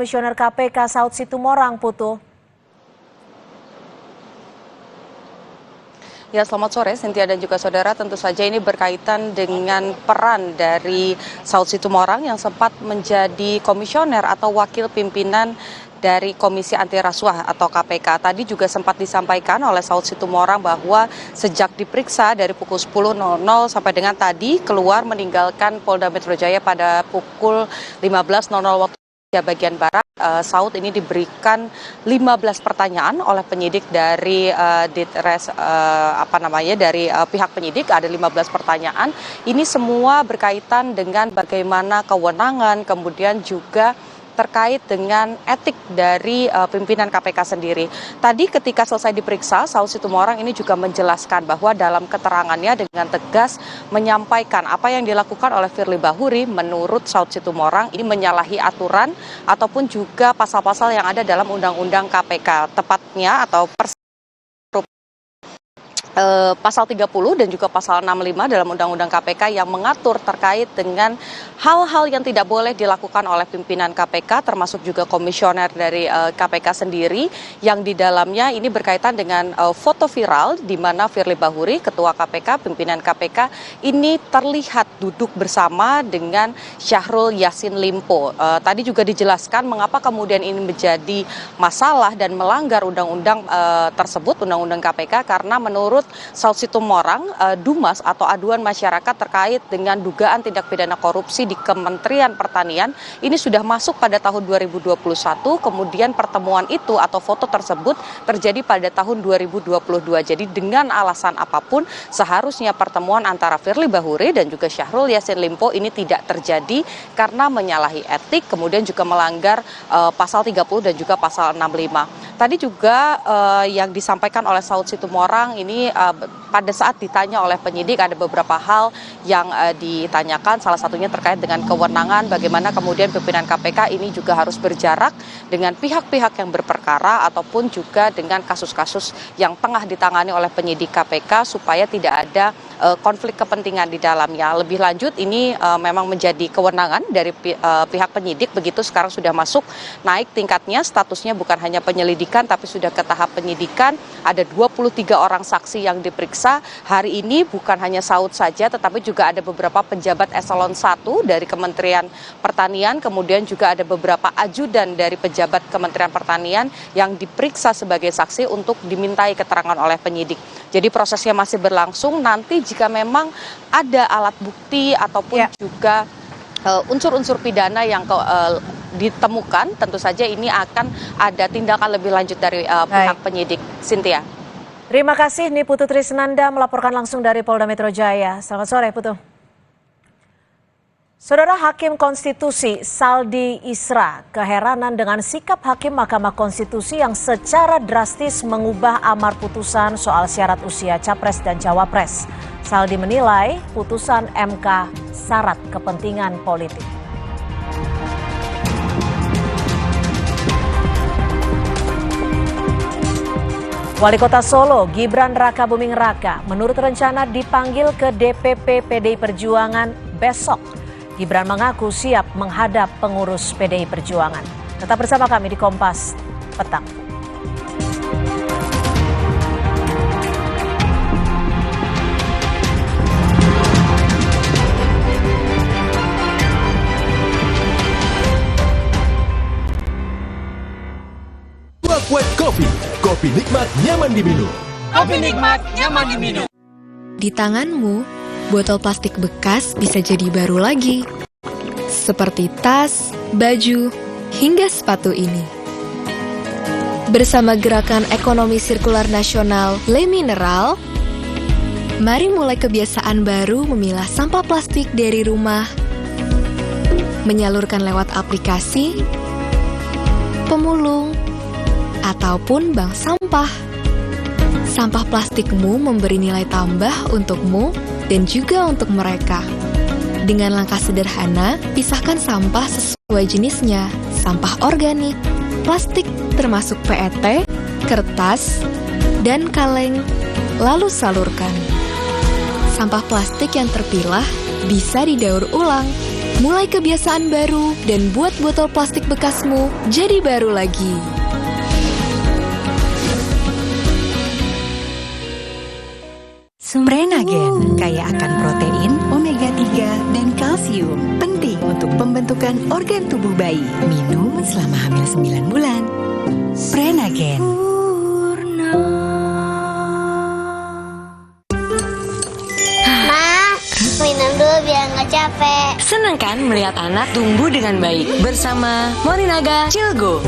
Komisioner KPK Saud Situmorang, Putu. Ya, selamat sore Cynthia dan juga saudara. Tentu saja ini berkaitan dengan peran dari Saud Situmorang yang sempat menjadi komisioner atau wakil pimpinan dari Komisi Anti Rasuah atau KPK. Tadi juga sempat disampaikan oleh Saud Situmorang bahwa sejak diperiksa dari pukul 10.00 sampai dengan tadi keluar meninggalkan Polda Metro Jaya pada pukul 15.00 waktu Indonesia bagian Barat. Saud ini diberikan 15 pertanyaan oleh penyidik dari dari pihak penyidik. Ada 15 pertanyaan. Ini semua berkaitan dengan bagaimana kewenangan, kemudian juga terkait dengan etik dari pimpinan KPK sendiri. Tadi ketika selesai diperiksa, Saud Situmorang ini juga menjelaskan bahwa dalam keterangannya dengan tegas menyampaikan apa yang dilakukan oleh Firly Bahuri menurut Saud Situmorang ini menyalahi aturan ataupun juga pasal-pasal yang ada dalam Undang-Undang KPK. Tepatnya atau pasal 30 dan juga pasal 65 dalam Undang-Undang KPK yang mengatur terkait dengan hal-hal yang tidak boleh dilakukan oleh pimpinan KPK, termasuk juga komisioner dari KPK sendiri, yang di dalamnya ini berkaitan dengan foto viral di mana Firly Bahuri, Ketua KPK, pimpinan KPK, ini terlihat duduk bersama dengan Syahrul Yassin Limpo. Tadi juga dijelaskan mengapa kemudian ini menjadi masalah dan melanggar undang-undang tersebut, Undang-Undang KPK, karena menurut Saud Situmorang, Dumas atau aduan masyarakat terkait dengan dugaan tindak pidana korupsi di Kementerian Pertanian ini sudah masuk pada tahun 2021, kemudian pertemuan itu atau foto tersebut terjadi pada tahun 2022. Jadi dengan alasan apapun seharusnya pertemuan antara Firly Bahuri dan juga Syahrul Yassin Limpo ini tidak terjadi karena menyalahi etik, kemudian juga melanggar pasal 30 dan juga pasal 65. Tadi juga yang disampaikan oleh Saud Situmorang ini pada saat ditanya oleh penyidik ada beberapa hal yang ditanyakan, salah satunya terkait dengan kewenangan, bagaimana kemudian pimpinan KPK ini juga harus berjarak dengan pihak-pihak yang berperkara ataupun juga dengan kasus-kasus yang tengah ditangani oleh penyidik KPK supaya tidak ada konflik kepentingan di dalamnya. Lebih lanjut ini memang menjadi kewenangan dari pihak penyidik, begitu sekarang sudah masuk naik tingkatnya, statusnya bukan hanya penyelidikan tapi sudah ke tahap penyidikan. Ada 23 orang saksi yang diperiksa hari ini, bukan hanya Saud saja tetapi juga ada beberapa pejabat eselon 1 dari Kementerian Pertanian, kemudian juga ada beberapa ajudan dari pejabat Kementerian Pertanian yang diperiksa sebagai saksi untuk dimintai keterangan oleh penyidik. Jadi prosesnya masih berlangsung. Nanti jika memang ada alat bukti ataupun juga unsur-unsur pidana yang ditemukan, tentu saja ini akan ada tindakan lebih lanjut dari pihak penyidik. Cynthia. Terima kasih, nih Putu Trisnanda melaporkan langsung dari Polda Metro Jaya. Selamat sore, Putu. Saudara Hakim Konstitusi Saldi Isra keheranan dengan sikap Hakim Mahkamah Konstitusi yang secara drastis mengubah amar putusan soal syarat usia Capres dan Cawapres. Saldi menilai putusan MK syarat kepentingan politik. Wali Kota Solo, Gibran Rakabuming Raka, menurut rencana dipanggil ke DPP PDI Perjuangan besok. Gibran mengaku siap menghadap pengurus PDI Perjuangan. Tetap bersama kami di Kompas Petang. Wet Coffee, kopi nikmat nyaman diminum. Kopi nikmat nyaman diminum. Di tanganmu, botol plastik bekas bisa jadi baru lagi. Seperti tas, baju, hingga sepatu ini. Bersama Gerakan Ekonomi Sirkular Nasional Le Mineral, mari mulai kebiasaan baru memilah sampah plastik dari rumah, menyalurkan lewat aplikasi, pemulung, ataupun bank sampah. Sampah plastikmu memberi nilai tambah untukmu dan juga untuk mereka. Dengan langkah sederhana, pisahkan sampah sesuai jenisnya. Sampah organik, plastik termasuk PET, kertas, dan kaleng, lalu salurkan. Sampah plastik yang terpilah bisa didaur ulang Mulai kebiasaan baru dan buat botol plastik bekasmu jadi baru lagi. Prenagen kaya akan protein, omega 3, dan kalsium. Penting untuk pembentukan organ tubuh bayi. Minum selama hamil 9 bulan. Prenagen. Ma, minum dulu biar nggak capek. Senang kan melihat anak tumbuh dengan baik bersama Morinaga Cilgo.